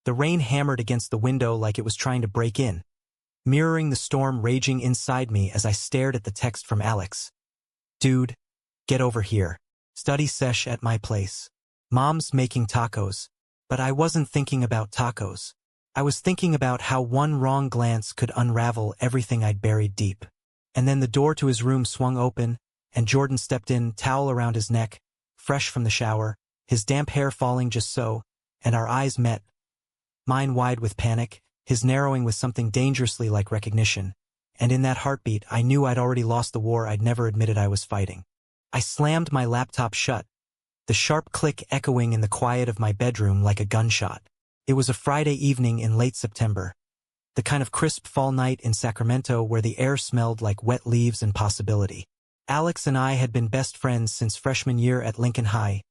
The rain hammered against the window like it was trying to break in, mirroring the storm raging inside me as I stared at the text from Alex. Dude, get over here. Study sesh at my place. Mom's making tacos. But I wasn't thinking about tacos. I was thinking about how one wrong glance could unravel everything I'd buried deep. And then the door to his room swung open, and Jordan stepped in, towel around his neck, fresh from the shower, his damp hair falling just so, and our eyes met, mine wide with panic, his narrowing with something dangerously like recognition. And in that heartbeat, I knew I'd already lost the war I'd never admitted I was fighting. I slammed my laptop shut, the sharp click echoing in the quiet of my bedroom like a gunshot. It was a Friday evening in late September, the kind of crisp fall night in Sacramento where the air smelled like wet leaves and possibility. Alex and I had been best friends since freshman year at Lincoln High,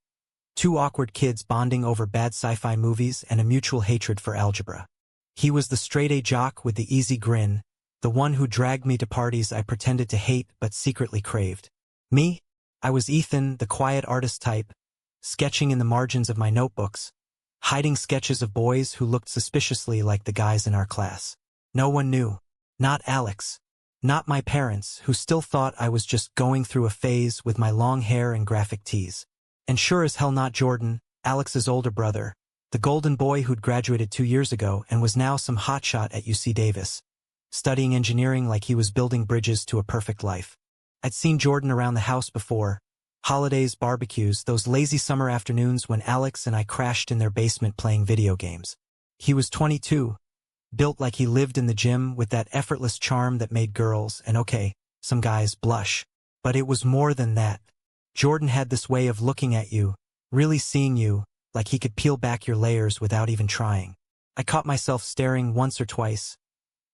two awkward kids bonding over bad sci-fi movies and a mutual hatred for algebra. He was the straight-A jock with the easy grin, the one who dragged me to parties I pretended to hate but secretly craved. Me? I was Ethan, the quiet artist type, sketching in the margins of my notebooks, hiding sketches of boys who looked suspiciously like the guys in our class. No one knew. Not Alex. Not my parents, who still thought I was just going through a phase with my long hair and graphic tees. And sure as hell not Jordan, Alex's older brother, the golden boy who'd graduated 2 years ago and was now some hotshot at UC Davis, studying engineering like he was building bridges to a perfect life. I'd seen Jordan around the house before. Holidays, barbecues, those lazy summer afternoons when Alex and I crashed in their basement playing video games. He was 22, built like he lived in the gym with that effortless charm that made girls, and okay, some guys, blush. But it was more than that. Jordan had this way of looking at you, really seeing you, like he could peel back your layers without even trying. I caught myself staring once or twice,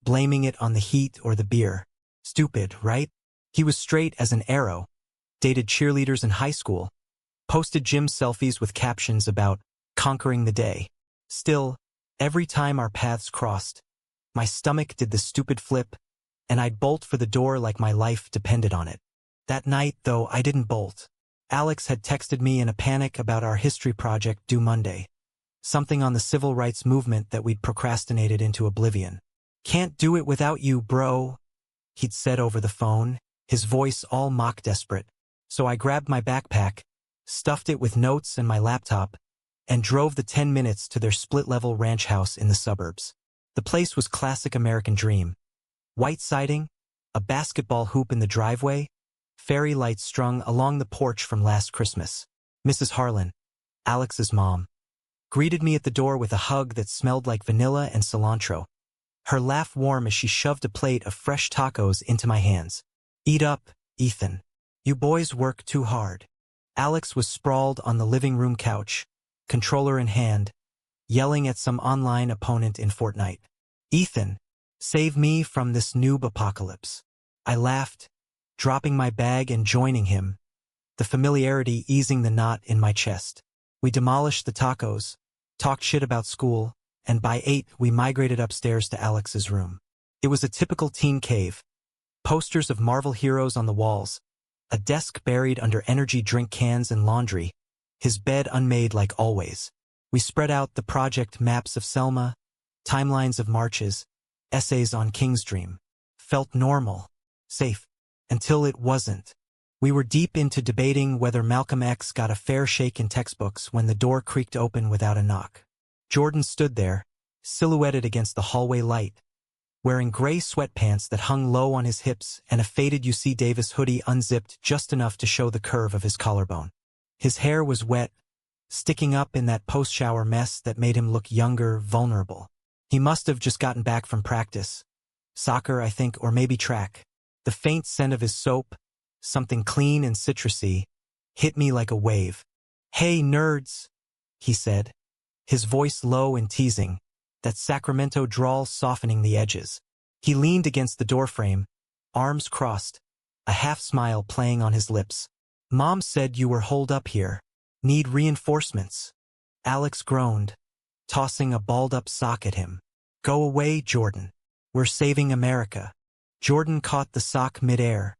blaming it on the heat or the beer. Stupid, right? He was straight as an arrow, dated cheerleaders in high school, posted gym selfies with captions about conquering the day. Still, every time our paths crossed, my stomach did the stupid flip, and I'd bolt for the door like my life depended on it. That night, though, I didn't bolt. Alex had texted me in a panic about our history project due Monday. Something on the civil rights movement that we'd procrastinated into oblivion. "Can't do it without you, bro," he'd said over the phone, his voice all mock-desperate. So I grabbed my backpack, stuffed it with notes and my laptop, and drove the 10 minutes to their split-level ranch house in the suburbs. The place was classic American dream. White siding, a basketball hoop in the driveway, fairy lights strung along the porch from last Christmas. Mrs. Harlan, Alex's mom, greeted me at the door with a hug that smelled like vanilla and cilantro. Her laugh warm as she shoved a plate of fresh tacos into my hands. "Eat up, Ethan. You boys work too hard." Alex was sprawled on the living room couch, controller in hand, yelling at some online opponent in Fortnite. "Ethan, save me from this noob apocalypse." I laughed, dropping my bag and joining him, the familiarity easing the knot in my chest. We demolished the tacos, talked shit about school, and by 8 we migrated upstairs to Alex's room. It was a typical teen cave. Posters of Marvel heroes on the walls, a desk buried under energy drink cans and laundry, his bed unmade like always. We spread out the project maps of Selma, timelines of marches, essays on King's Dream. Felt normal, safe, until it wasn't. We were deep into debating whether Malcolm X got a fair shake in textbooks when the door creaked open without a knock. Jordan stood there, silhouetted against the hallway light, wearing gray sweatpants that hung low on his hips and a faded UC Davis hoodie unzipped just enough to show the curve of his collarbone. His hair was wet, sticking up in that post-shower mess that made him look younger, vulnerable. He must have just gotten back from practice. Soccer, I think, or maybe track. The faint scent of his soap, something clean and citrusy, hit me like a wave. "Hey, nerds," he said, his voice low and teasing, that Sacramento drawl softening the edges. He leaned against the doorframe, arms crossed, a half-smile playing on his lips. "Mom said you were holed up here. Need reinforcements." Alex groaned, tossing a balled-up sock at him. "Go away, Jordan. We're saving America." Jordan caught the sock mid-air,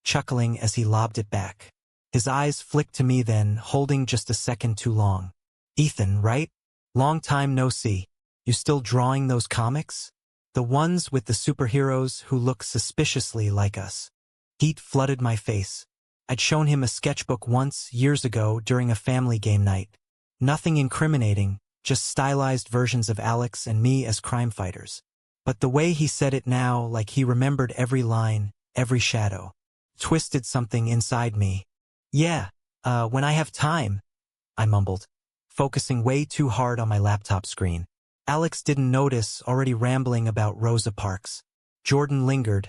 chuckling as he lobbed it back. His eyes flicked to me then, holding just a second too long. "Ethan, right? Long time no see." You still drawing those comics? The ones with the superheroes who look suspiciously like us. Heat flooded my face. I'd shown him a sketchbook once, years ago, during a family game night. Nothing incriminating, just stylized versions of Alex and me as crime fighters. But the way he said it now, like he remembered every line, every shadow, twisted something inside me. Yeah, when I have time, I mumbled, focusing way too hard on my laptop screen. Alex didn't notice, already rambling about Rosa Parks. Jordan lingered,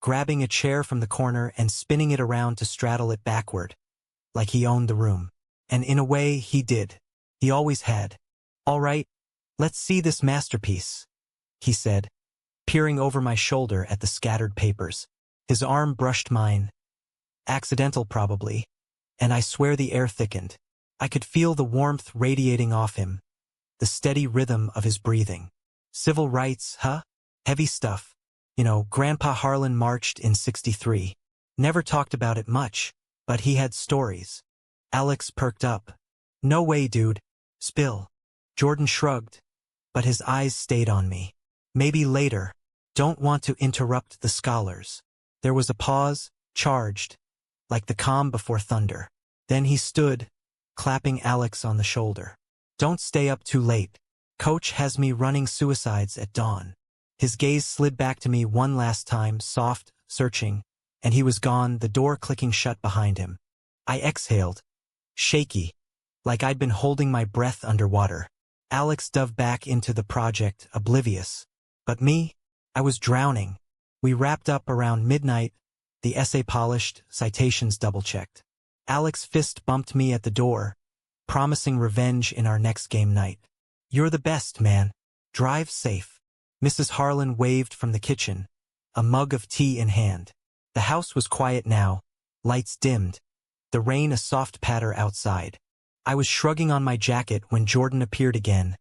grabbing a chair from the corner and spinning it around to straddle it backward, like he owned the room. And in a way, he did. He always had. All right, let's see this masterpiece, he said, peering over my shoulder at the scattered papers. His arm brushed mine. Accidental, probably. And I swear the air thickened. I could feel the warmth radiating off him, the steady rhythm of his breathing. Civil rights, huh? Heavy stuff. You know, Grandpa Harlan marched in '63. Never talked about it much, but he had stories. Alex perked up. No way, dude. Spill. Jordan shrugged, but his eyes stayed on me. Maybe later. Don't want to interrupt the scholars. There was a pause, charged, like the calm before thunder. Then he stood, clapping Alex on the shoulder. Don't stay up too late. Coach has me running suicides at dawn. His gaze slid back to me one last time, soft, searching, and he was gone, the door clicking shut behind him. I exhaled, shaky, like I'd been holding my breath underwater. Alex dove back into the project, oblivious. But me? I was drowning. We wrapped up around midnight, the essay polished, citations double-checked. Alex's fist bumped me at the door, promising revenge in our next game night. You're the best, man. Drive safe. Mrs. Harlan waved from the kitchen, a mug of tea in hand. The house was quiet now, lights dimmed, the rain a soft patter outside. I was shrugging on my jacket when Jordan appeared again,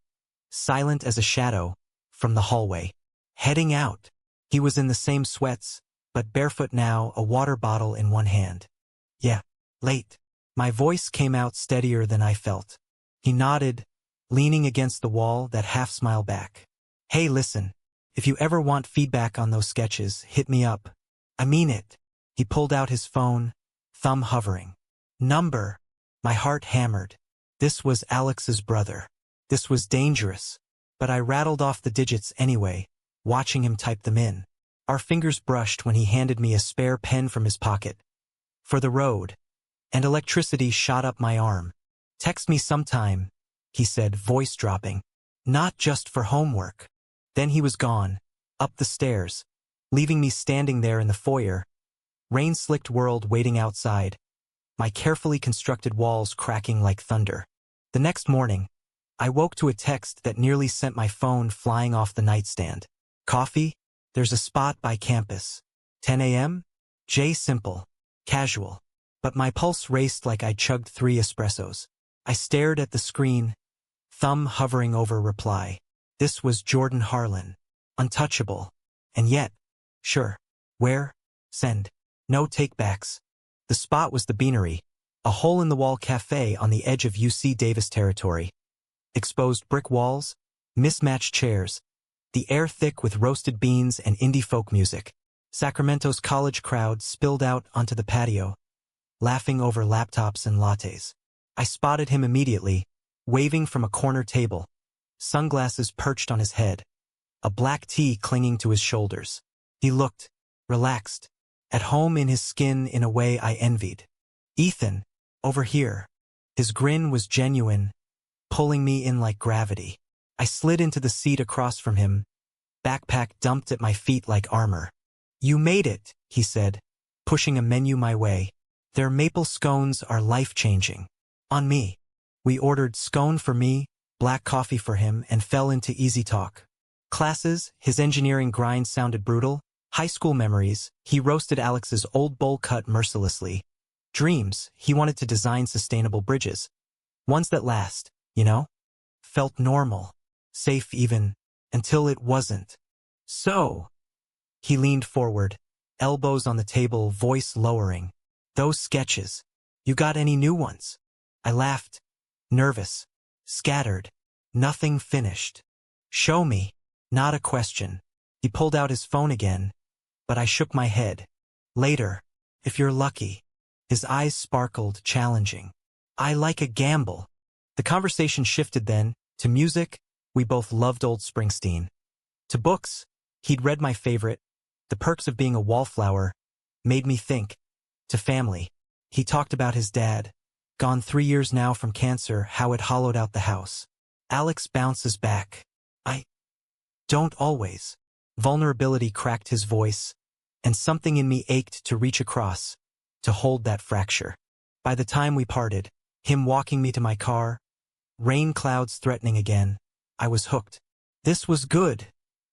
silent as a shadow, from the hallway. Heading out. He was in the same sweats, but barefoot now, a water bottle in one hand. Yeah, late. My voice came out steadier than I felt. He nodded, leaning against the wall, that half-smile back. Hey, listen, if you ever want feedback on those sketches, hit me up. I mean it. He pulled out his phone, thumb hovering. Number. My heart hammered. This was Alex's brother. This was dangerous. But I rattled off the digits anyway, watching him type them in. Our fingers brushed when he handed me a spare pen from his pocket. For the road. And electricity shot up my arm. Text me sometime, he said, voice dropping. Not just for homework. Then he was gone, up the stairs, leaving me standing there in the foyer, rain-slicked world waiting outside, my carefully constructed walls cracking like thunder. The next morning, I woke to a text that nearly sent my phone flying off the nightstand. Coffee? There's a spot by campus. 10 a.m.? J simple. Casual. But my pulse raced like I chugged 3 espressos. I stared at the screen, thumb hovering over reply. This was Jordan Harlan. Untouchable. And yet, sure. Where? Send. No takebacks. The spot was the Beanery, a hole-in-the-wall cafe on the edge of UC Davis territory. Exposed brick walls, mismatched chairs, the air thick with roasted beans and indie folk music. Sacramento's college crowd spilled out onto the patio, laughing over laptops and lattes. I spotted him immediately, waving from a corner table, sunglasses perched on his head, a black tee clinging to his shoulders. He looked relaxed, at home in his skin in a way I envied. Ethan, over here. His grin was genuine, pulling me in like gravity. I slid into the seat across from him, backpack dumped at my feet like armor. You made it, he said, pushing a menu my way. Their maple scones are life-changing. On me. We ordered scone for me, black coffee for him, and fell into easy talk. Classes, his engineering grind sounded brutal. High school memories, he roasted Alex's old bowl cut mercilessly. Dreams, he wanted to design sustainable bridges. Ones that last, you know? Felt normal. Safe even, until it wasn't. So, he leaned forward, elbows on the table, voice lowering. Those sketches. You got any new ones? I laughed. Nervous. Scattered. Nothing finished. Show me. Not a question. He pulled out his phone again, but I shook my head. Later, if you're lucky. His eyes sparkled, challenging. I like a gamble. The conversation shifted then, to music. We both loved old Springsteen. To books. He'd read my favorite, The Perks of Being a Wallflower, made me think. To family. He talked about his dad, gone 3 years now from cancer, how it hollowed out the house. Alex bounces back. I don't always. Vulnerability cracked his voice, and something in me ached to reach across, to hold that fracture. By the time we parted, him walking me to my car, rain clouds threatening again, I was hooked. This was good,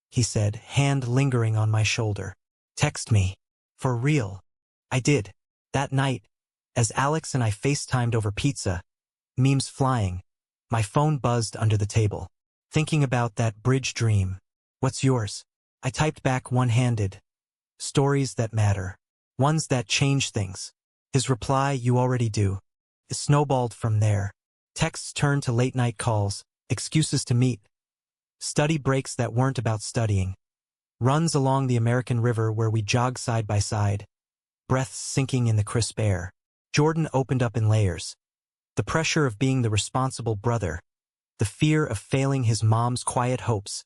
he said, hand lingering on my shoulder. Text me. For real. I did. That night, as Alex and I FaceTimed over pizza, memes flying, my phone buzzed under the table. Thinking about that bridge dream. What's yours? I typed back one-handed. Stories that matter. Ones that change things. His reply, you already do. It snowballed from there. Texts turned to late-night calls, excuses to meet. Study breaks that weren't about studying. Runs along the American River where we jogged side by side. Breaths sinking in the crisp air. Jordan opened up in layers. The pressure of being the responsible brother. The fear of failing his mom's quiet hopes.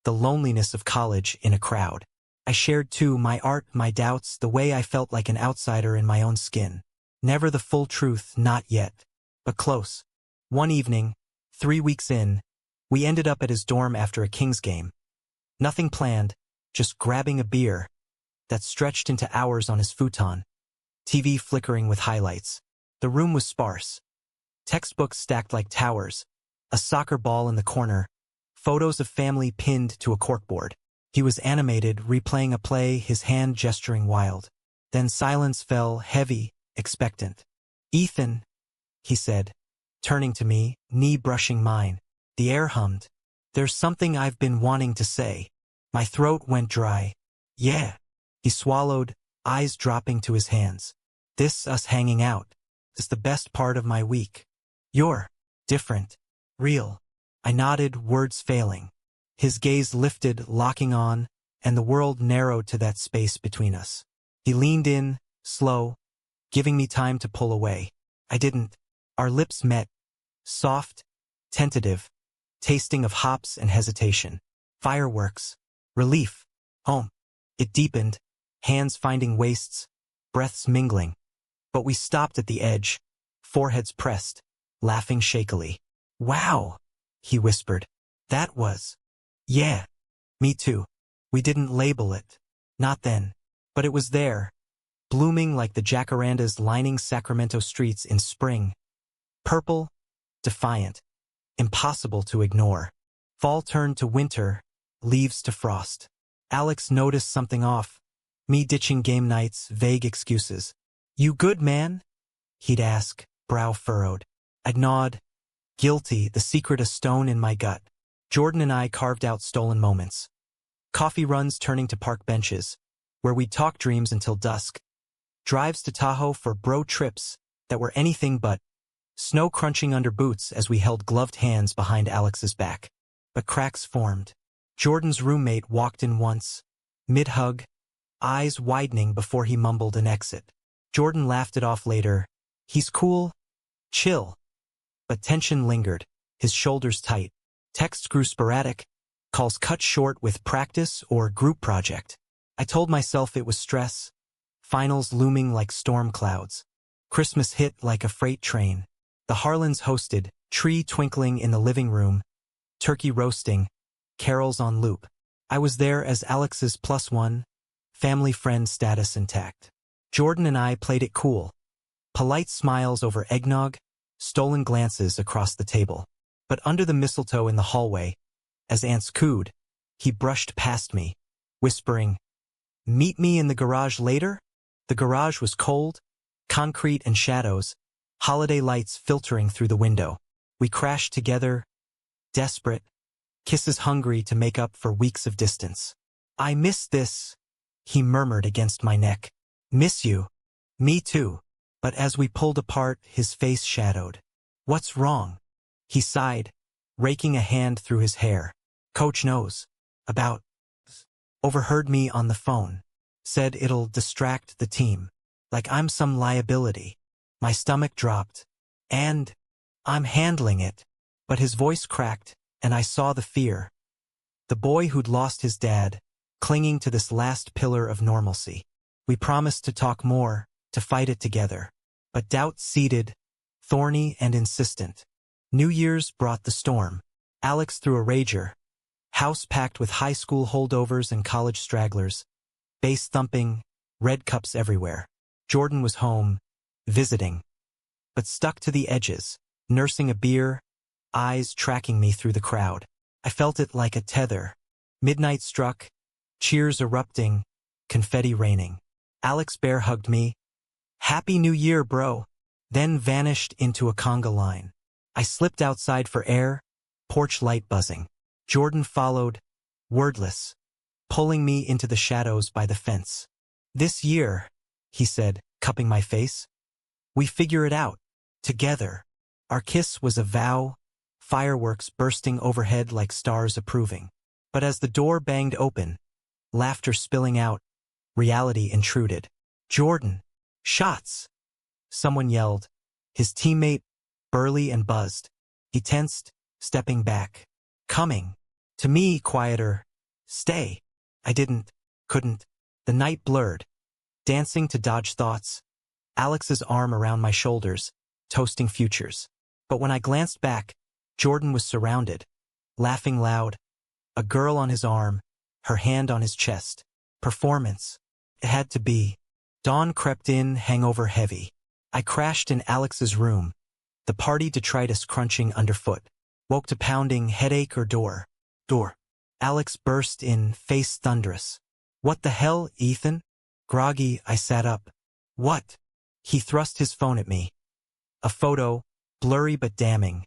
The loneliness of college in a crowd. I shared too my art, my doubts, the way I felt like an outsider in my own skin. Never the full truth, not yet. But close. One evening, 3 weeks in, we ended up at his dorm after a Kings game. Nothing planned, just grabbing a beer that stretched into hours on his futon. TV flickering with highlights. The room was sparse. Textbooks stacked like towers. A soccer ball in the corner. Photos of family pinned to a corkboard. He was animated, replaying a play, his hand gesturing wild. Then silence fell, heavy, expectant. Ethan, he said, turning to me, knee brushing mine. The air hummed. There's something I've been wanting to say. My throat went dry. Yeah. He swallowed, eyes dropping to his hands. This us hanging out is the best part of my week. You're different. Real. I nodded, words failing. His gaze lifted, locking on, and the world narrowed to that space between us. He leaned in, slow, giving me time to pull away. I didn't. Our lips met. Soft, tentative, tasting of hops and hesitation. Fireworks. Relief. Home. It deepened, hands finding waists, breaths mingling. But we stopped at the edge, foreheads pressed, laughing shakily. Wow, he whispered. That was. Yeah. Me too. We didn't label it. Not then. But it was there, blooming like the jacarandas lining Sacramento streets in spring. Purple, defiant, impossible to ignore. Fall turned to winter, leaves to frost. Alex noticed something off. Me ditching game nights, vague excuses. You good, man? He'd ask, brow furrowed. I'd nod. Guilty, the secret a stone in my gut. Jordan and I carved out stolen moments. Coffee runs turning to park benches, where we'd talk dreams until dusk. Drives to Tahoe for bro trips that were anything but. Snow crunching under boots as we held gloved hands behind Alex's back. But cracks formed. Jordan's roommate walked in once, mid-hug, eyes widening before he mumbled an exit. Jordan laughed it off later. He's cool, chill. But tension lingered, his shoulders tight. Texts grew sporadic, calls cut short with practice or group project. I told myself it was stress, finals looming like storm clouds. Christmas hit like a freight train. The Harlans hosted, tree twinkling in the living room, turkey roasting, carols on loop. I was there as Alex's +1, family friend status intact. Jordan and I played it cool. Polite smiles over eggnog, stolen glances across the table. But under the mistletoe in the hallway, as ants cooed, he brushed past me, whispering, "Meet me in the garage later?" The garage was cold, concrete and shadows, holiday lights filtering through the window. We crashed together, desperate, kisses hungry to make up for weeks of distance. "I miss this," he murmured against my neck. "Miss you." Me too. But as we pulled apart, his face shadowed. "What's wrong?" He sighed, raking a hand through his hair. Coach knows about. Overheard me on the phone. Said it'll distract the team. Like I'm some liability. My stomach dropped. And I'm handling it. But his voice cracked, and I saw the fear. The boy who'd lost his dad, clinging to this last pillar of normalcy. We promised to talk more, to fight it together. But doubt seeded, thorny and insistent. New Year's brought the storm. Alex threw a rager. House packed with high school holdovers and college stragglers. Bass thumping, red cups everywhere. Jordan was home, visiting. But stuck to the edges, nursing a beer, eyes tracking me through the crowd. I felt it like a tether. Midnight struck, cheers erupting, confetti raining. Alex bear hugged me. Happy New Year, bro. Then vanished into a conga line. I slipped outside for air, porch light buzzing. Jordan followed, wordless, pulling me into the shadows by the fence. This year, he said, cupping my face, we figure it out, together. Our kiss was a vow, fireworks bursting overhead like stars approving. But as the door banged open, laughter spilling out, reality intruded. Jordan, shots! Someone yelled. His teammate, burly and buzzed. He tensed, stepping back. Coming. To me, quieter. Stay. I couldn't. The night blurred. Dancing to dodge thoughts. Alex's arm around my shoulders, toasting futures. But when I glanced back, Jordan was surrounded, laughing loud. A girl on his arm, her hand on his chest. Performance. It had to be. Dawn crept in, hangover heavy. I crashed in Alex's room, the party detritus crunching underfoot. Woke to pounding, headache or door. Alex burst in, face thunderous. What the hell, Ethan? Groggy, I sat up. What? He thrust his phone at me. A photo, blurry but damning.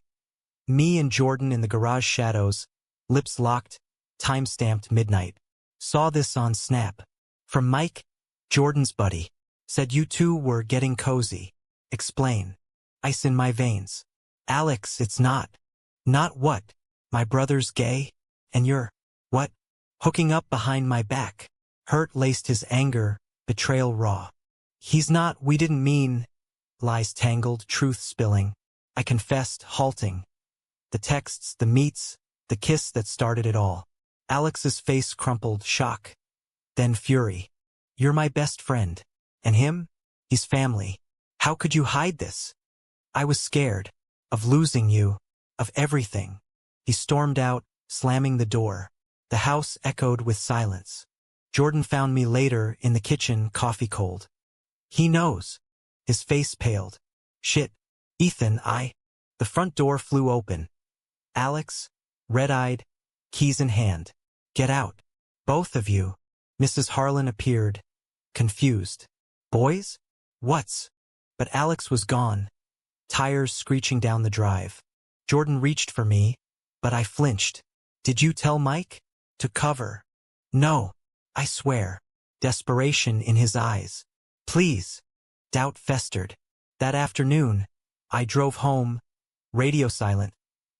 Me and Jordan in the garage shadows, lips locked, time-stamped midnight. Saw this on Snap. From Mike, Jordan's buddy. Said you two were getting cozy. Explain. Ice in my veins. Alex, it's not. Not what? My brother's gay? And you're, what? Hooking up behind my back. Hurt laced his anger, betrayal raw. He's not, we didn't mean. Lies tangled, truth spilling. I confessed, halting. The texts, the meets, the kiss that started it all. Alex's face crumpled, shock. Then fury. You're my best friend. And him? He's family. How could you hide this? I was scared. Of losing you. Of everything. He stormed out, slamming the door. The house echoed with silence. Jordan found me later in the kitchen, coffee cold. He knows. His face paled. Shit. Ethan, The front door flew open. Alex, red-eyed, keys in hand. Get out. Both of you. Mrs. Harlan appeared, confused. Boys? What's? But Alex was gone. Tires screeching down the drive. Jordan reached for me, but I flinched. Did you tell Mike? To cover. No. I swear. Desperation in his eyes. Please. Doubt festered. That afternoon, I drove home, radio silent,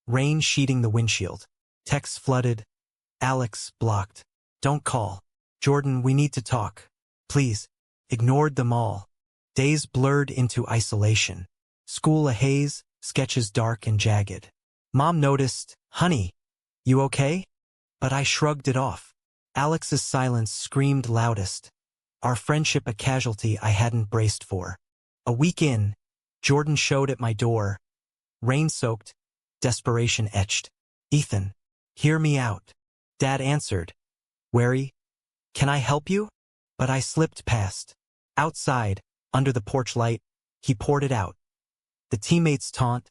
rain sheeting the windshield. Texts flooded. Alex blocked. Don't call. Jordan, we need to talk. Please. Ignored them all. Days blurred into isolation. School a haze, sketches dark and jagged. Mom noticed, honey, you okay? But I shrugged it off. Alex's silence screamed loudest. Our friendship a casualty I hadn't braced for. A week in, Jordan showed at my door. Rain-soaked, desperation etched. Ethan, hear me out. Dad answered. Wary, can I help you? But I slipped past. Outside, under the porch light, he poured it out. The teammates' taunt,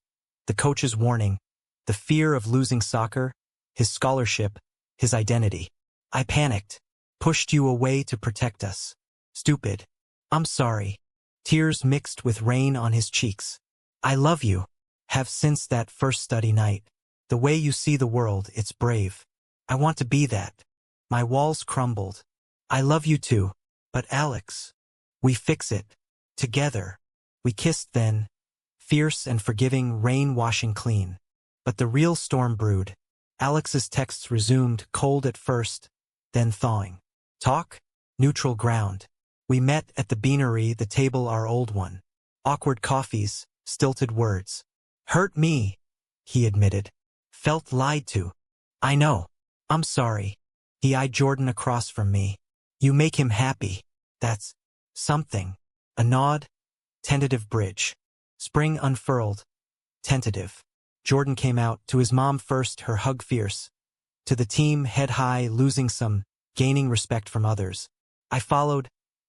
the coach's warning, the fear of losing soccer, his scholarship, his identity. I panicked, pushed you away to protect us. Stupid. I'm sorry. Tears mixed with rain on his cheeks. I love you. Have since that first study night. The way you see the world, it's brave. I want to be that. My walls crumbled. I love you too. But Alex, we fix it. Together. We kissed then. Fierce and forgiving, rain washing clean. But the real storm brewed. Alex's texts resumed, cold at first, then thawing. Talk? Neutral ground. We met at the beanery, the table our old one. Awkward coffees, stilted words. Hurt me, he admitted. Felt lied to. I know. I'm sorry. He eyed Jordan across from me. You make him happy. That's something. A nod. Tentative bridge. Spring unfurled. Tentative. Jordan came out, to his mom first, her hug fierce. To the team, head high, losing some, gaining respect from others. I followed,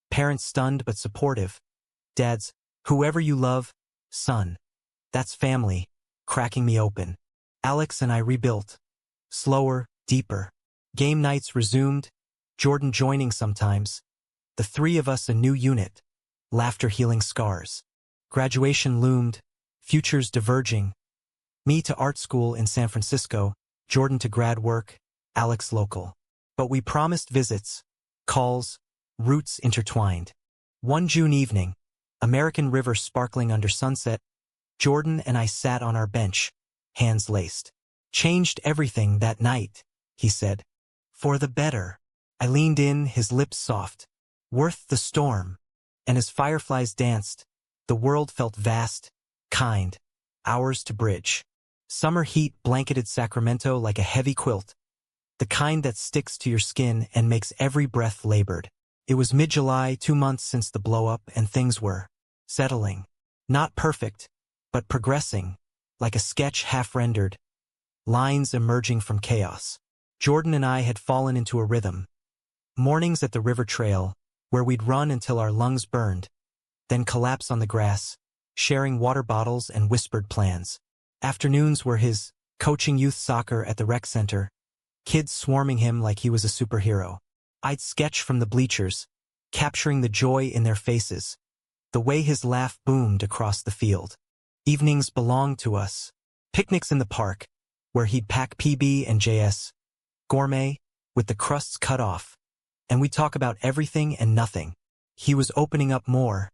parents stunned but supportive. Dads, whoever you love, son. That's family, cracking me open. Alex and I rebuilt. Slower, deeper. Game nights resumed, Jordan joining sometimes. The three of us a new unit. Laughter healing scars. Graduation loomed, futures diverging. Me to art school in San Francisco, Jordan to grad work, Alex local. But we promised visits, calls, roots intertwined. One June evening, American River sparkling under sunset, Jordan and I sat on our bench, hands laced. Changed everything that night, he said. For the better. I leaned in, his lips soft. Worth the storm. And as fireflies danced, the world felt vast, kind, ours to bridge. Summer heat blanketed Sacramento like a heavy quilt, the kind that sticks to your skin and makes every breath labored. It was mid-July, 2 months since the blow-up, and things were settling. Not perfect, but progressing, like a sketch half-rendered, lines emerging from chaos. Jordan and I had fallen into a rhythm. Mornings at the river trail, where we'd run until our lungs burned, then collapse on the grass, sharing water bottles and whispered plans. Afternoons were his, coaching youth soccer at the rec center, kids swarming him like he was a superhero. I'd sketch from the bleachers, capturing the joy in their faces, the way his laugh boomed across the field. Evenings belonged to us. Picnics in the park, where he'd pack PB and JS, gourmet, with the crusts cut off, and we'd talk about everything and nothing. He was opening up more,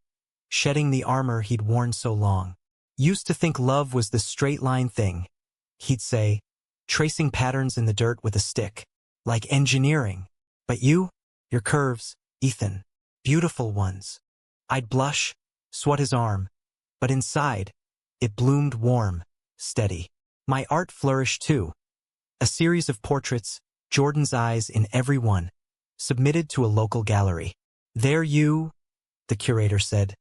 shedding the armor he'd worn so long. Used to think love was the straight-line thing, he'd say, tracing patterns in the dirt with a stick, like engineering. But you, your curves, Ethan, beautiful ones. I'd blush, swat his arm, but inside, it bloomed warm, steady. My art flourished too. A series of portraits, Jordan's eyes in every one, submitted to a local gallery. There you, the curator said,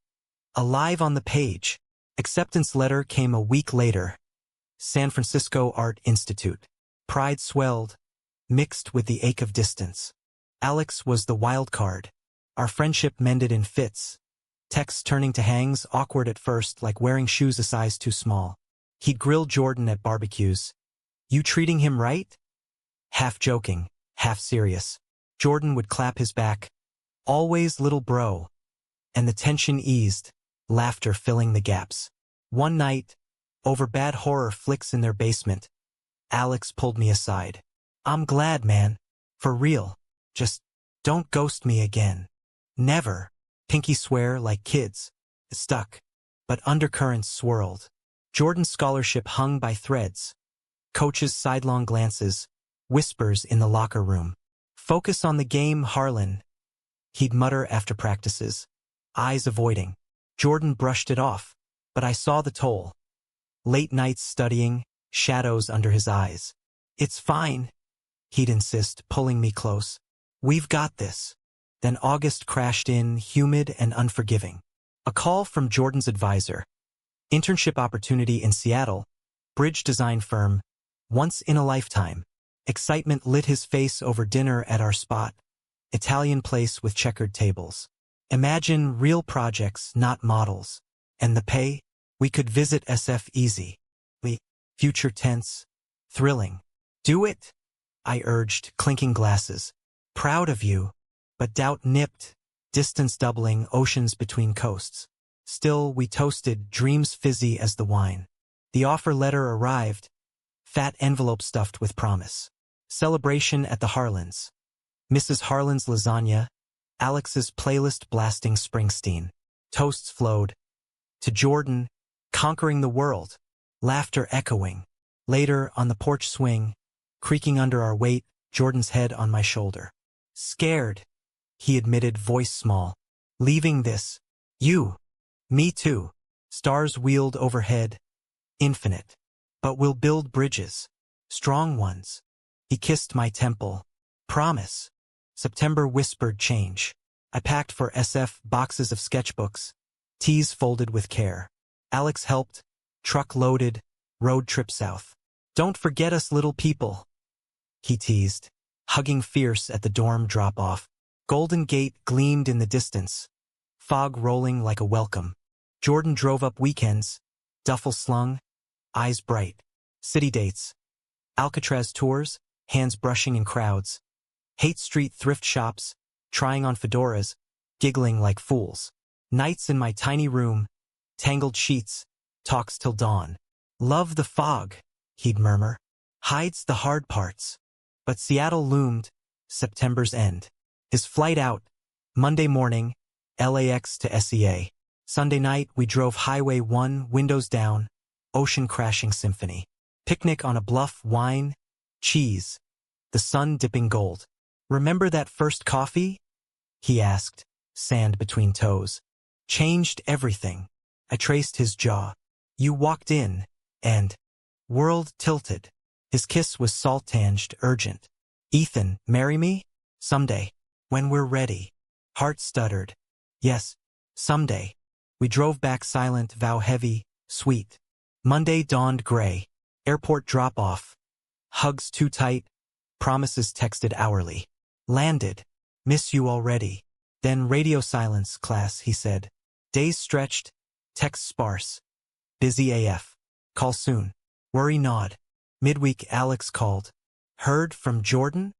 alive on the page. Acceptance letter came a week later. San Francisco Art Institute. Pride swelled, mixed with the ache of distance. Alex was the wild card. Our friendship mended in fits. Texts turning to hangs, awkward at first, like wearing shoes a size too small. He'd grill Jordan at barbecues. You treating him right? Half joking, half serious. Jordan would clap his back. Always little bro. And the tension eased, laughter filling the gaps. One night, over bad horror flicks in their basement, Alex pulled me aside. I'm glad, man. For real. Just don't ghost me again. Never. Pinky swear like kids. It stuck. But undercurrents swirled. Jordan's scholarship hung by threads. Coaches' sidelong glances. Whispers in the locker room. Focus on the game, Harlan. He'd mutter after practices. Eyes avoiding. Jordan brushed it off. But I saw the toll. Late nights studying, shadows under his eyes. It's fine, he'd insist, pulling me close. We've got this. Then August crashed in, humid and unforgiving. A call from Jordan's advisor. Internship opportunity in Seattle. Bridge design firm. Once in a lifetime. Excitement lit his face over dinner at our spot. Italian place with checkered tables. Imagine real projects, not models. And the pay? We could visit SF easy. Future tense. Thrilling. Do it, I urged, clinking glasses. Proud of you. But doubt nipped. Distance doubling, oceans between coasts. Still, we toasted, dreams fizzy as the wine. The offer letter arrived. Fat envelope stuffed with promise. Celebration at the Harlans. Mrs. Harlan's lasagna. Alex's playlist blasting Springsteen. Toasts flowed. To Jordan, conquering the world. Laughter echoing. Later, on the porch swing, creaking under our weight, Jordan's head on my shoulder. Scared, he admitted, voice small. Leaving this. You. Me too. Stars wheeled overhead. Infinite. But we'll build bridges. Strong ones. He kissed my temple. Promise. September whispered change. I packed for SF boxes of sketchbooks. Teas folded with care. Alex helped. Truck loaded. Road trip south. Don't forget us little people. He teased. Hugging fierce at the dorm drop-off. Golden Gate gleamed in the distance. Fog rolling like a welcome. Jordan drove up weekends. Duffel slung. Eyes bright. City dates. Alcatraz tours. Hands brushing in crowds. Haight Street thrift shops. Trying on fedoras. Giggling like fools. Nights in my tiny room. Tangled sheets. Talks till dawn. Love the fog, he'd murmur. Hides the hard parts. But Seattle loomed. September's end. His flight out. Monday morning. LAX to SEA. Sunday night we drove Highway 1, windows down. Ocean crashing symphony. Picnic on a bluff, wine. Cheese. The sun dipping gold. Remember that first coffee? He asked, sand between toes. Changed everything. I traced his jaw. You walked in, and world tilted. His kiss was salt-tanged, urgent. Ethan, marry me? Someday. When we're ready. Heart stuttered. Yes, someday. We drove back silent, vow heavy, sweet. Monday dawned gray. Airport drop-off. Hugs too tight. Promises texted hourly. Landed. Miss you already. Then radio silence, class, he said. Days stretched. Texts sparse. Busy AF. Call soon. Worry nod. Midweek Alex called. Heard from Jordan?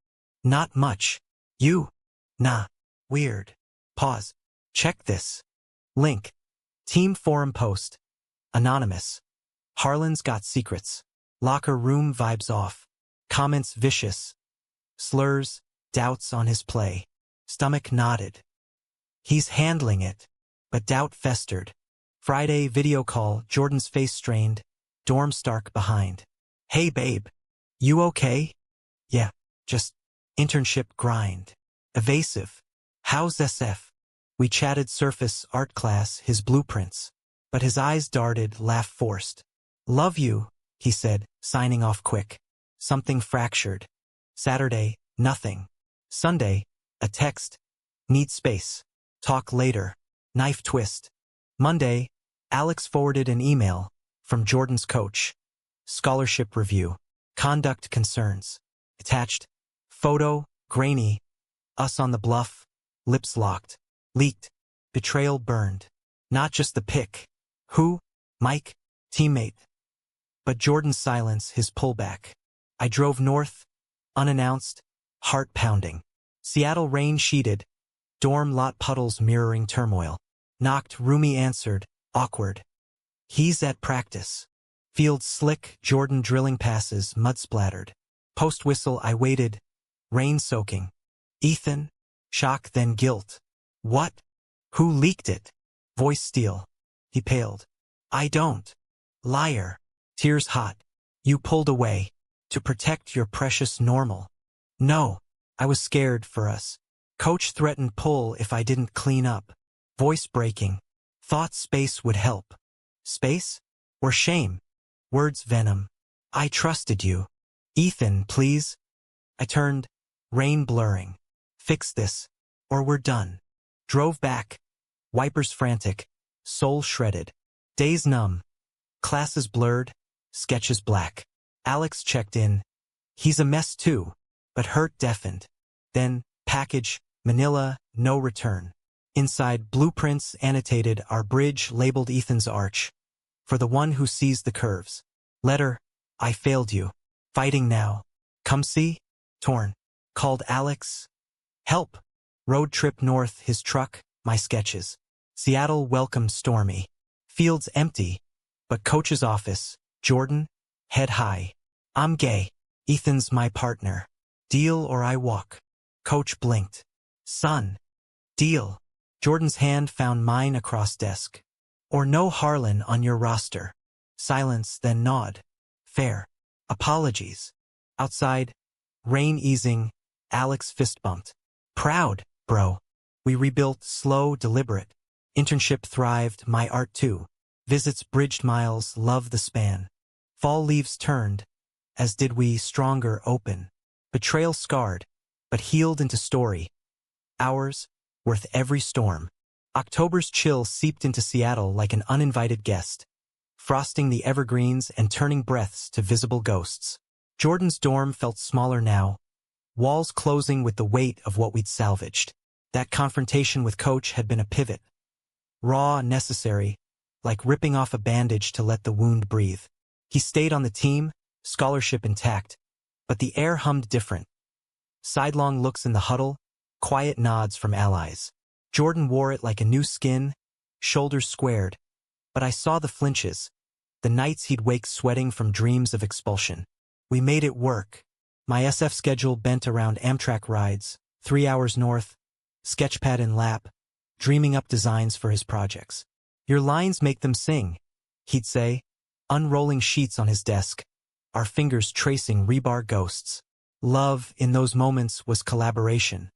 Not much. You? Nah. Weird. Pause. Check this. Link. Team forum post. Anonymous. Harlan's got secrets. Locker room vibes off. Comments vicious. Slurs, doubts on his play. Stomach nodded. He's handling it. But doubt festered. Friday video call, Jordan's face strained. Dorm Stark behind. Hey babe. You okay? Yeah, just internship grind. Evasive. How's SF? We chatted surface art class, his blueprints. But his eyes darted, laugh forced. Love you, he said, signing off quick. Something fractured. Saturday, nothing. Sunday, a text. Need space. Talk later. Knife twist. Monday, Alex forwarded an email from Jordan's coach. Scholarship review. Conduct concerns. Attached. Photo, grainy. Us on the bluff. Lips locked. Leaked. Betrayal burned. Not just the pic. Who? Mike? Teammate. But Jordan's silence, his pullback. I drove north. Unannounced. Heart pounding. Seattle rain sheeted. Dorm lot puddles mirroring turmoil. Knocked, Rumi answered, awkward. He's at practice. Field slick, Jordan drilling passes, mud splattered. Post whistle, I waited. Rain soaking. Ethan? Shock, then guilt. What? Who leaked it? Voice steel. He paled. I don't. Liar. Tears hot. You pulled away. To protect your precious normal. No. I was scared for us. Coach threatened pull if I didn't clean up. Voice breaking. Thought space would help. Space? Or shame? Words venom. I trusted you. Ethan, please. I turned. Rain blurring. Fix this. Or we're done. Drove back. Wipers frantic. Soul shredded. Days numb. Classes blurred. Sketches black. Alex checked in. He's a mess too. But hurt deafened. Then, package, Manila, no return. Inside, blueprints annotated, our bridge labeled Ethan's arch. For the one who sees the curves. Letter, I failed you. Fighting now. Come see? Torn. Called Alex. Help. Road trip north, his truck, my sketches. Seattle welcome stormy. Fields empty. But coach's office, Jordan, head high. I'm gay. Ethan's my partner. Deal or I walk. Coach blinked. Son. Deal. Jordan's hand found mine across desk. Or no Harlan on your roster. Silence, then nod. Fair. Apologies. Outside, rain easing, Alex fist bumped. Proud, bro. We rebuilt, slow, deliberate. Internship thrived, my art too. Visits bridged miles, love the span. Fall leaves turned, as did we, stronger, open. Betrayal scarred, but healed into story. Ours, worth every storm. October's chill seeped into Seattle like an uninvited guest, frosting the evergreens and turning breaths to visible ghosts. Jordan's dorm felt smaller now, walls closing with the weight of what we'd salvaged. That confrontation with Coach had been a pivot. Raw, necessary, like ripping off a bandage to let the wound breathe. He stayed on the team, scholarship intact, but the air hummed different. Sidelong looks in the huddle, quiet nods from allies. Jordan wore it like a new skin, shoulders squared, but I saw the flinches, the nights he'd wake sweating from dreams of expulsion. We made it work. My SF schedule bent around Amtrak rides, 3 hours north, sketchpad in lap, dreaming up designs for his projects. Your lines make them sing, he'd say, unrolling sheets on his desk, our fingers tracing rebar ghosts. Love, in those moments, was collaboration.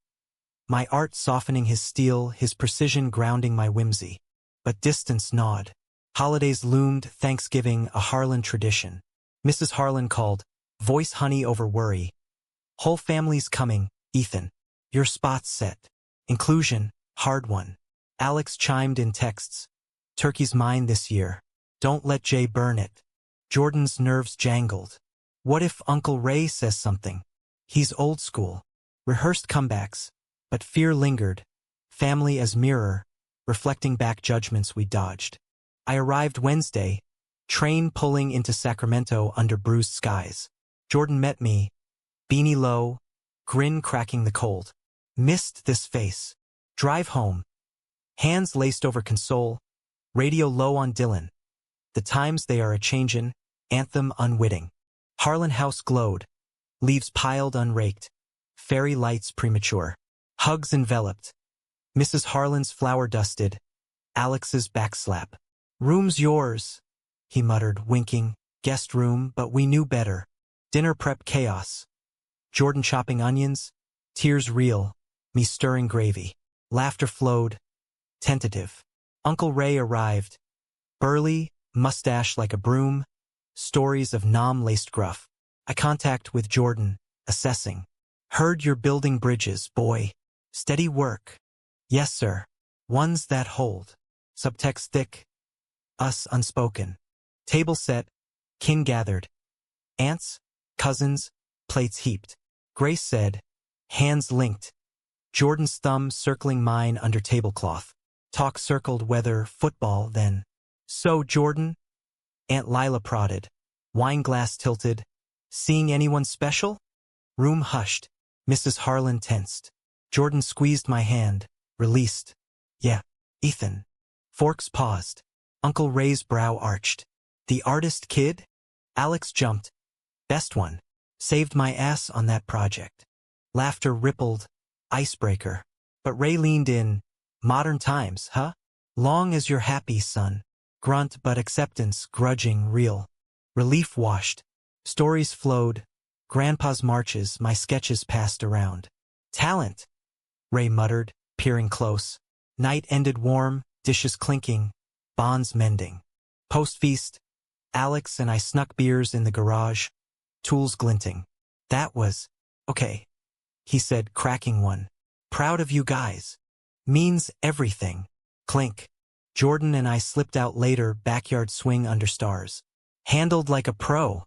My art softening his steel, his precision grounding my whimsy. But distance gnawed. Holidays loomed, Thanksgiving, a Harlan tradition. Mrs. Harlan called, voice honey over worry. Whole family's coming, Ethan. Your spot's set. Inclusion, hard one. Alex chimed in texts. Turkey's mine this year. Don't let Jay burn it. Jordan's nerves jangled. What if Uncle Ray says something? He's old school. Rehearsed comebacks. But fear lingered. Family as mirror, reflecting back judgments we dodged. I arrived Wednesday, train pulling into Sacramento under bruised skies. Jordan met me, beanie low, grin cracking the cold. Missed this face. Drive home. Hands laced over console, radio low on Dylan. The times they are a-changin', anthem unwitting. Harlan House glowed, leaves piled unraked, fairy lights premature. Hugs enveloped. Mrs. Harlan's flower dusted, Alex's backslap. Room's yours, he muttered, winking. Guest room, but we knew better. Dinner prep chaos. Jordan chopping onions, tears real, me stirring gravy. Laughter flowed, tentative. Uncle Ray arrived, burly, mustache like a broom, stories of nom-laced gruff. Eye contact with Jordan, assessing. Heard you're building bridges, boy. Steady work. Yes, sir. Ones that hold. Subtext thick. Us unspoken. Table set. Kin gathered. Aunts, cousins, plates heaped. Grace said, hands linked. Jordan's thumb circling mine under tablecloth. Talk circled weather, football, then. So, Jordan? Aunt Lila prodded. Wine glass tilted. Seeing anyone special? Room hushed. Mrs. Harlan tensed. Jordan squeezed my hand, released. Yeah, Ethan. Forks paused. Uncle Ray's brow arched. The artist kid? Alex jumped. Best one. Saved my ass on that project. Laughter rippled. Icebreaker. But Ray leaned in. Modern times, huh? Long as you're happy, son. Grunt but acceptance, grudging, real. Relief washed. Stories flowed. Grandpa's marches, my sketches passed around. Talent, Ray muttered, peering close. Night ended warm, dishes clinking, bonds mending. Post-feast, Alex and I snuck beers in the garage, tools glinting. That was, okay, he said, cracking one. Proud of you guys. Means everything. Clink. Jordan and I slipped out later, backyard swing under stars. Handled like a pro,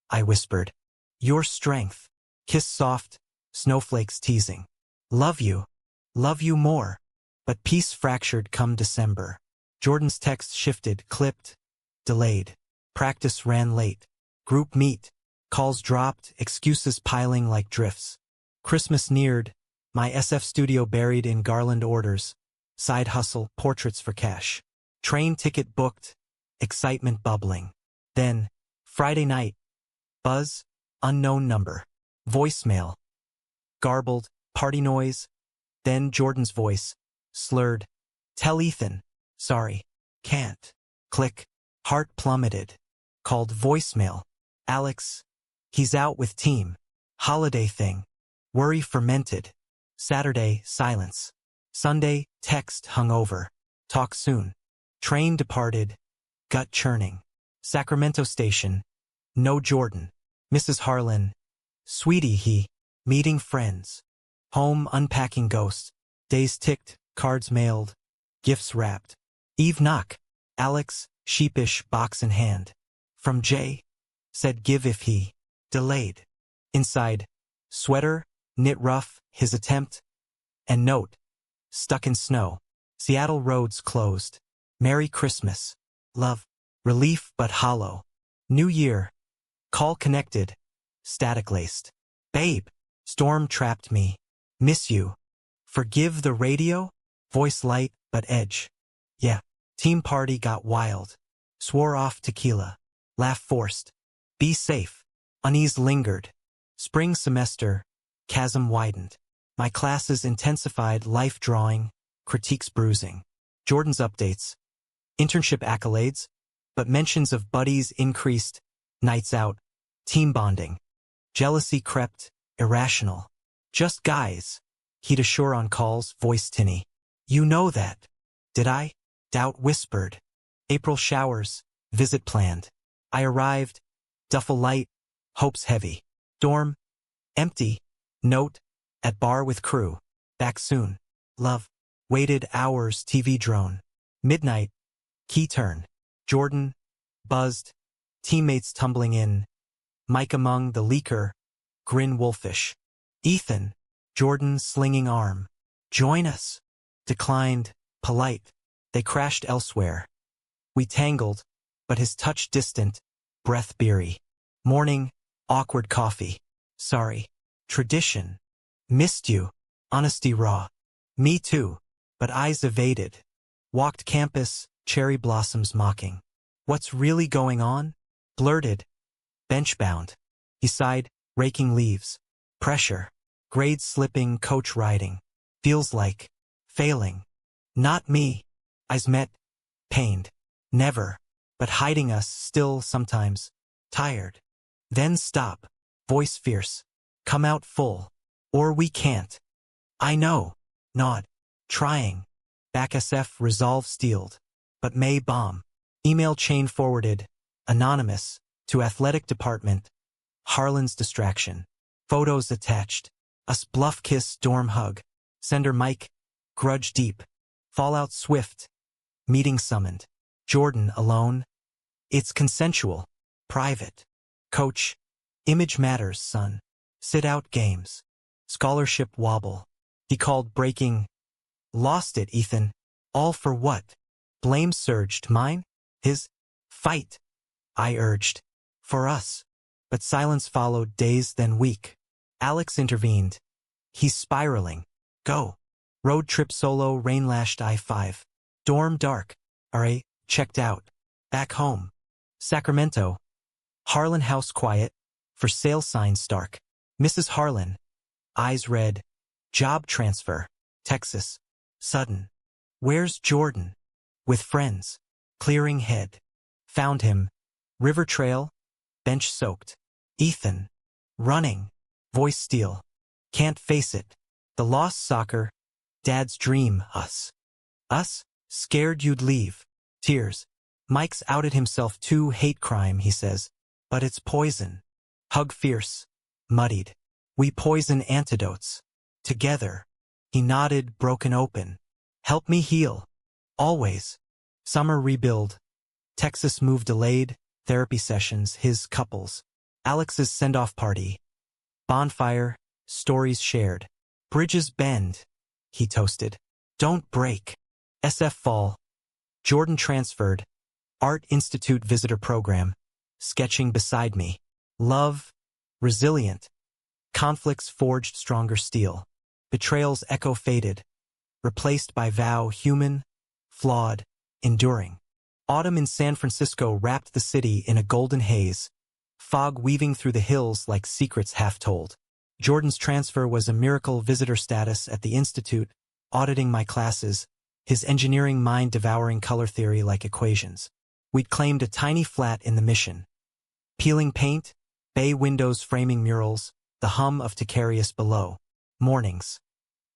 I whispered. Your strength. Kiss soft, snowflakes teasing. Love you more. But peace fractured come December. Jordan's text shifted, clipped, delayed. Practice ran late. Group meet. Calls dropped, excuses piling like drifts. Christmas neared, my SF studio buried in garland orders. Side hustle, portraits for cash. Train ticket booked, excitement bubbling. Then, Friday night. Buzz, unknown number. Voicemail. Garbled, party noise. Then Jordan's voice, slurred. Tell Ethan. Sorry. Can't. Click. Heart plummeted. Called voicemail. Alex. He's out with team. Holiday thing. Worry fermented. Saturday, silence. Sunday, text hungover. Talk soon. Train departed. Gut churning. Sacramento station. No Jordan. Mrs. Harlan. Sweetie he. Meeting friends. Home unpacking ghosts. Days ticked, cards mailed. Gifts wrapped. Eve knock. Alex, sheepish, box in hand. From Jay. Said give if he. Delayed. Inside. Sweater, knit rough, his attempt. And note. Stuck in snow. Seattle roads closed. Merry Christmas. Love. Relief but hollow. New Year. Call connected. Static-laced. Babe. Storm trapped me. Miss you. Forgive the radio? Voice light but edge. Yeah. Team party got wild. Swore off tequila. Laugh forced. Be safe. Unease lingered. Spring semester. Chasm widened. My classes intensified life drawing, critiques bruising. Jordan's updates. Internship accolades, but mentions of buddies increased. Nights out. Team bonding. Jealousy crept, irrational. Just guys. He'd assure on calls, voice tinny. You know that. Did I? Doubt whispered. April showers, visit planned. I arrived. Duffel light, hopes heavy. Dorm. Empty. Note. At bar with crew. Back soon. Love. Waited hours, TV drone. Midnight. Key turn. Jordan. Buzzed. Teammates tumbling in. Mike among the leaker. Grin wolfish. Ethan. Jordan slinging arm. Join us. Declined. Polite. They crashed elsewhere. We tangled, but his touch distant. Breath beery. Morning. Awkward coffee. Sorry. Tradition. Missed you. Honesty raw. Me too. But eyes evaded. Walked campus, cherry blossoms mocking. What's really going on? Blurted. Bench-bound. He sighed, raking leaves. Pressure. Grades slipping, coach riding. Feels like. Failing. Not me. Eyes met. Pained. Never. But hiding us still sometimes. Tired. Then stop. Voice fierce. Come out full. Or we can't. I know. Nod. Trying. Back SF resolve steeled. But may bomb. Email chain forwarded. Anonymous. To athletic department. Harlan's distraction. Photos attached. Us bluff kiss dorm hug. Sender Mike. Grudge deep. Fallout swift. Meeting summoned. Jordan alone. It's consensual. Private. Coach. Image matters, son. Sit out games. Scholarship wobble. He called breaking. Lost it, Ethan. All for what? Blame surged. Mine? His? Fight. I urged. For us. But silence followed, days then week. Alex intervened. He's spiraling. Go. Road trip solo, rain-lashed I-5. Dorm dark. RA, checked out. Back home. Sacramento. Harlan house quiet. For sale sign stark. Mrs. Harlan. Eyes red. Job transfer. Texas. Sudden. Where's Jordan? With friends. Clearing head. Found him. River trail. Bench soaked. Ethan. Running. Voice steel. Can't face it. The lost soccer. Dad's dream. Us. Us? Scared you'd leave. Tears. Mike's outed himself too. Hate crime, he says. But it's poison. Hug fierce. Muddied. We poison antidotes. Together. He nodded, broken open. Help me heal. Always. Summer rebuild. Texas move delayed. Therapy sessions, his couples. Alex's send-off party. Bonfire. Stories shared. Bridges bend. He toasted. Don't break. SF fall. Jordan transferred. Art Institute visitor program. Sketching beside me. Love. Resilient. Conflicts forged stronger steel. Betrayals echo faded. Replaced by vow human. Flawed. Enduring. Autumn in San Francisco wrapped the city in a golden haze. Fog weaving through the hills like secrets half told. Jordan's transfer was a miracle. Visitor status at the Institute, auditing my classes, his engineering mind devouring color theory like equations. We'd claimed a tiny flat in the mission. Peeling paint, Bay windows framing murals, the hum of Ticarius below. Mornings.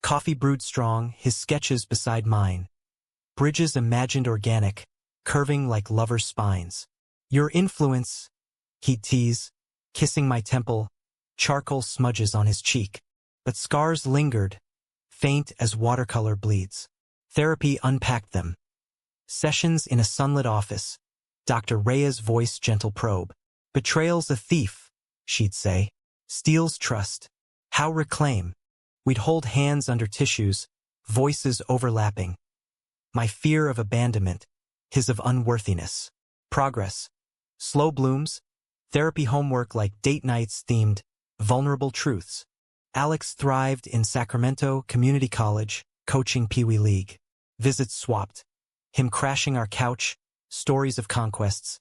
Coffee brewed strong, his sketches beside mine. Bridges imagined organic, curving like lovers' spines. Your influence, he'd tease, kissing my temple, charcoal smudges on his cheek. But scars lingered, faint as watercolor bleeds. Therapy unpacked them. Sessions in a sunlit office. Dr. Rhea's voice gentle probe. Betrayal's a thief, she'd say. Steals trust. How reclaim? We'd hold hands under tissues, voices overlapping. My fear of abandonment, his of unworthiness. Progress. Slow blooms. Therapy homework like date nights themed vulnerable truths. Alex thrived in Sacramento Community College, coaching Pee Wee League. Visits swapped. Him crashing our couch, stories of conquests.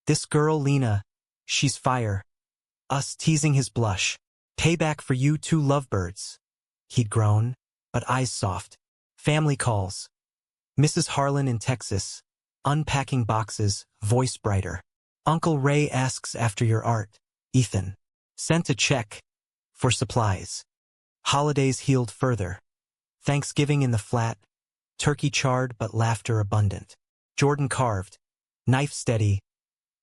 This girl, Lena, she's fire. Us teasing his blush. Payback for you two lovebirds. He'd groan, but eyes soft. Family calls. Mrs. Harlan in Texas. Unpacking boxes, voice brighter. Uncle Ray asks after your art. Ethan. Sent a check. For supplies. Holidays healed further. Thanksgiving in the flat. Turkey charred but laughter abundant. Jordan carved. Knife steady.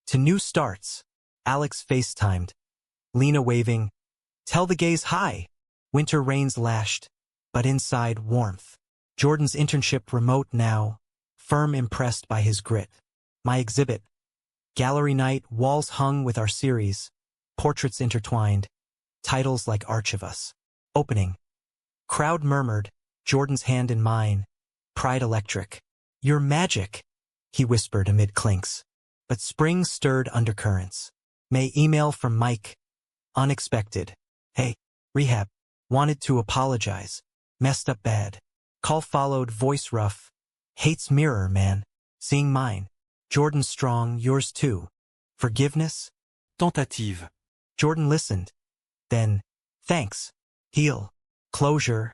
To new starts. Alex FaceTimed. Lena waving. Tell the gays hi. Winter rains lashed, but inside warmth. Jordan's internship remote now, firm impressed by his grit. My exhibit. Gallery night, walls hung with our series. Portraits intertwined. Titles like Arch of Us. Opening. Crowd murmured, Jordan's hand in mine. Pride electric. You're magic, he whispered amid clinks. But spring stirred undercurrents. May email from Mike. Unexpected. Hey, rehab. Wanted to apologize. Messed up bad. Call followed, voice rough. Hates mirror, man. Seeing mine. Jordan strong, yours too. Forgiveness? Tentative. Jordan listened. Then, thanks. Heal. Closure.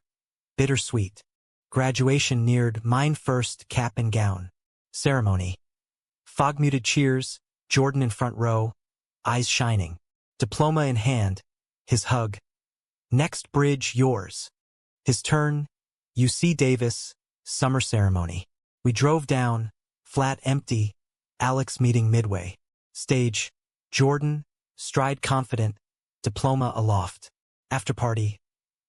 Bittersweet. Graduation neared, mine first, cap and gown. Ceremony. Fog-muted cheers, Jordan in front row, eyes shining. Diploma in hand, his hug. Next bridge, yours. His turn, UC Davis, summer ceremony. We drove down, flat empty, Alex meeting midway. Stage, Jordan, stride confident, diploma aloft. After party,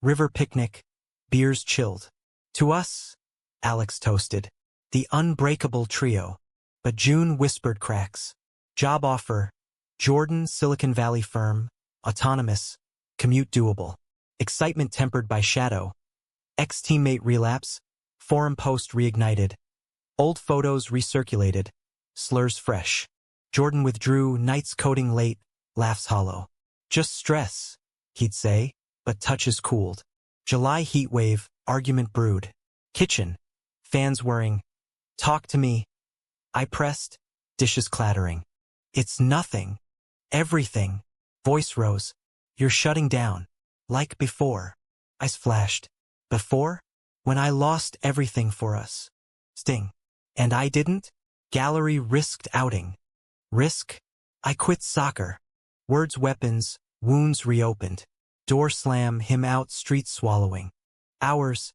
river picnic, beers chilled. To us, Alex toasted, the unbreakable trio. But June whispered cracks. Job offer, Jordan, Silicon Valley firm, autonomous, commute doable. Excitement tempered by shadow. Ex-teammate relapse, forum post reignited. Old photos recirculated, slurs fresh. Jordan withdrew, nights coding late, laughs hollow. Just stress, he'd say, but touches cooled. July heat wave, argument brewed. Kitchen, fans whirring. Talk to me. I pressed, dishes clattering. It's nothing. Everything. Voice rose. You're shutting down. Like before. Eyes flashed. Before? When I lost everything for us. Sting. And I didn't? Gallery risked outing. Risk? I quit soccer. Words weapons, wounds reopened. Door slam, him out, street swallowing. Hours.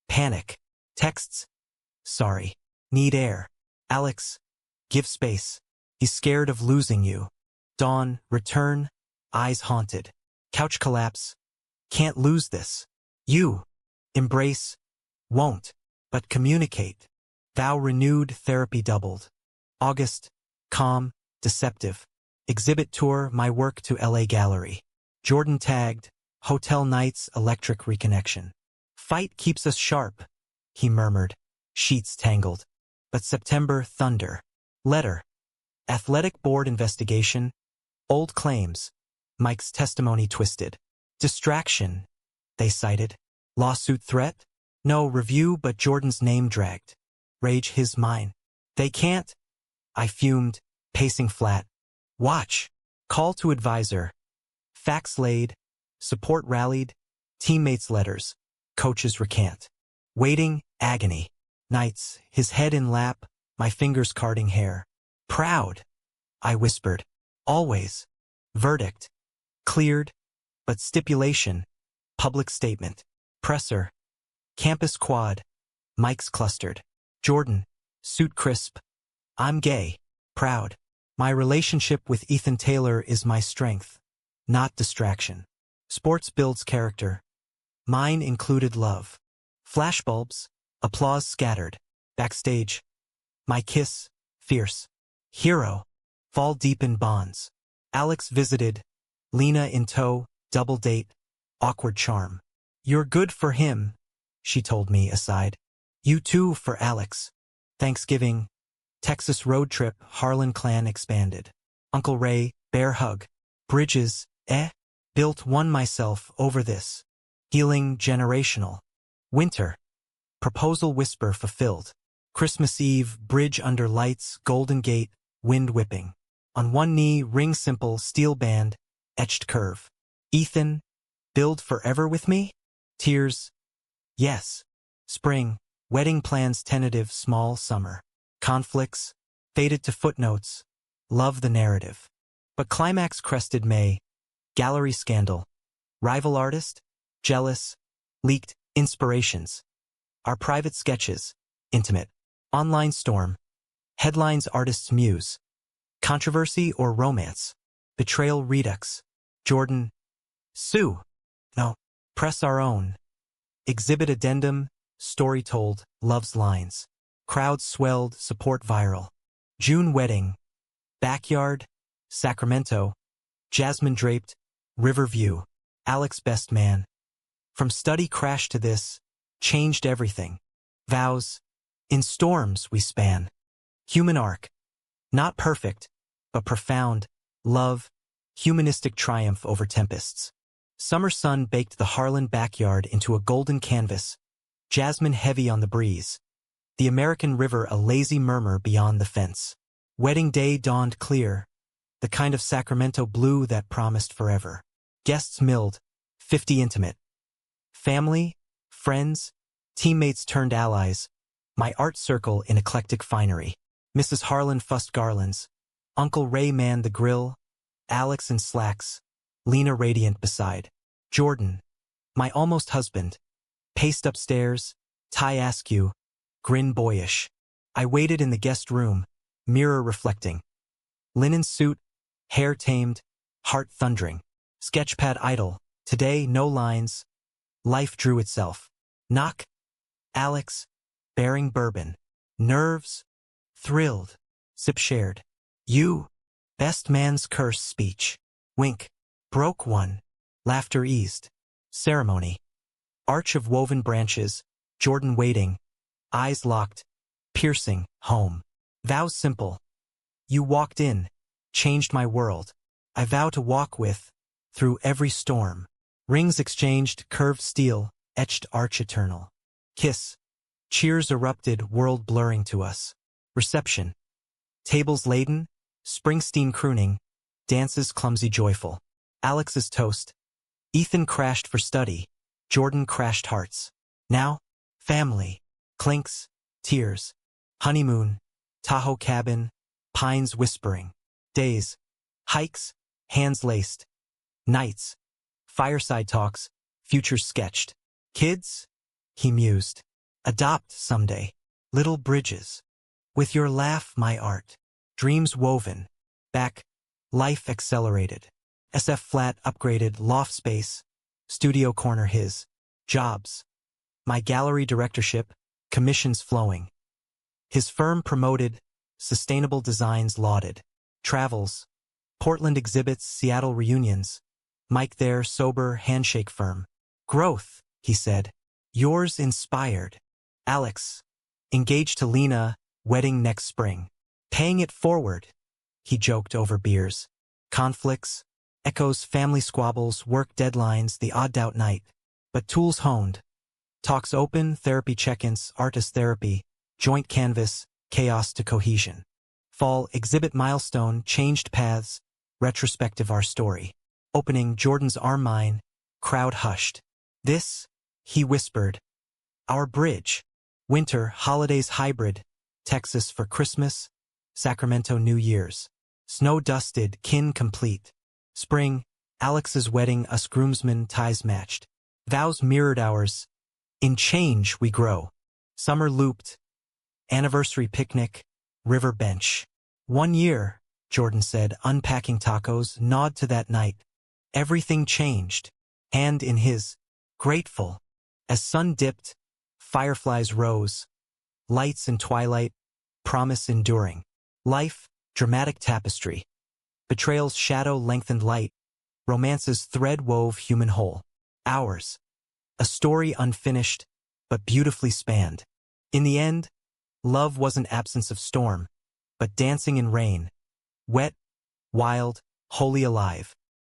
Panic. Texts. Sorry. Need air. Alex. Give space. He's scared of losing you. Dawn. Return. Eyes haunted. Couch collapse. Can't lose this. You. Embrace. Won't. But communicate. Vow renewed, therapy doubled. August. Calm. Deceptive. Exhibit tour, my work to LA Gallery. Jordan tagged. Hotel nights, electric reconnection. Fight keeps us sharp, he murmured. Sheets tangled. But September, thunder. Letter. Athletic board investigation. Old claims. Mike's testimony twisted. Distraction, they cited. Lawsuit threat? No review, but Jordan's name dragged. Rage his mine. They can't. I fumed, pacing flat. Watch. Call to advisor. Facts laid. Support rallied. Teammates letters. Coaches recant. Waiting, agony. Nights, his head in lap, my fingers carding hair. Proud, I whispered. Always. Verdict. Cleared, but stipulation, public statement. Presser, campus quad, mics clustered. Jordan, suit crisp. I'm gay, proud. My relationship with Ethan Taylor is my strength, not distraction. Sports builds character. Mine included love. Flashbulbs, applause scattered. Backstage, my kiss, fierce. Hero, fall deep in bonds. Alex visited, Lena in tow, double date, awkward charm. You're good for him, she told me aside. You too for Alex. Thanksgiving, Texas road trip, Harlan clan expanded. Uncle Ray, bear hug. Bridges, built one myself over this. Healing generational. Winter, proposal whisper fulfilled. Christmas Eve, bridge under lights, Golden Gate, wind whipping. On one knee, ring simple, steel band, etched curve. Ethan, build forever with me? Tears, yes. Spring, wedding plans tentative, small summer. Conflicts, faded to footnotes, love the narrative. But climax crested May, gallery scandal. Rival artist, jealous, leaked, inspirations. Our private sketches, intimate. Online storm, headlines artist's muse. Controversy or romance, betrayal redux. Jordan, sue. No, press our own. Exhibit addendum, story told, love's lines. Crowds swelled, support viral. June wedding, backyard, Sacramento, jasmine draped, river view. Alex best man. From study crash to this, changed everything. Vows, in storms we span. Human arc, not perfect, but profound. Love, humanistic triumph over tempests. Summer sun baked the Harlan backyard into a golden canvas, jasmine heavy on the breeze. The American River a lazy murmur beyond the fence. Wedding day dawned clear, the kind of Sacramento blue that promised forever. Guests milled, 50 intimate. Family, friends, teammates turned allies. My art circle in eclectic finery. Mrs. Harlan fussed garlands. Uncle Ray manned the grill. Alex in slacks. Lena radiant beside. Jordan, my almost husband, paced upstairs, tie askew, grin boyish. I waited in the guest room, mirror reflecting. Linen suit, hair tamed, heart thundering. Sketchpad idle, today no lines. Life drew itself. Knock. Alex, bearing bourbon. Nerves, thrilled. Sip shared. You, best man's curse speech. Wink, broke one. Laughter eased. Ceremony. Arch of woven branches, Jordan waiting. Eyes locked, piercing, home. Vows simple. You walked in, changed my world. I vow to walk with, through every storm. Rings exchanged, curved steel, etched arch eternal. Kiss. Cheers erupted, world blurring to us. Reception. Tables laden, Springsteen crooning, dances clumsy joyful. Alex's toast. Ethan crashed for study, Jordan crashed hearts. Now, family. Clinks, tears. Honeymoon, Tahoe cabin, pines whispering. Days, hikes, hands laced. Nights, fireside talks, futures sketched. Kids, he mused. Adopt someday. Little bridges. With your laugh, my art. Dreams woven. Back, life accelerated. SF flat upgraded, loft space. Studio corner his. Jobs. My gallery directorship, commissions flowing. His firm promoted, sustainable designs lauded. Travels. Portland exhibits, Seattle reunions. Mike there, sober, handshake firm. Growth, he said. Yours inspired. Alex. Engaged to Lena, wedding next spring. Paying it forward, he joked over beers. Conflicts, echoes, family squabbles, work deadlines, the odd out night. But tools honed. Talks open, therapy check-ins, artist therapy, joint canvas, chaos to cohesion. Fall, exhibit milestone, changed paths, retrospective our story. Opening, Jordan's arm mine, crowd hushed. This, he whispered. Our bridge. Winter, holidays hybrid, Texas for Christmas, Sacramento New Year's. Snow dusted, kin complete. Spring, Alex's wedding, us groomsmen, ties matched. Vows mirrored ours. In change we grow. Summer looped. Anniversary picnic. River bench. 1 year, Jordan said, unpacking tacos, nod to that night. Everything changed. Hand in his. Grateful. As sun dipped, fireflies rose. Lights in twilight, promise enduring. Life, dramatic tapestry. Betrayal's shadow lengthened light. Romance's thread wove human whole. Ours. A story unfinished, but beautifully spanned. In the end, love wasn't absence of storm, but dancing in rain. Wet, wild, wholly alive.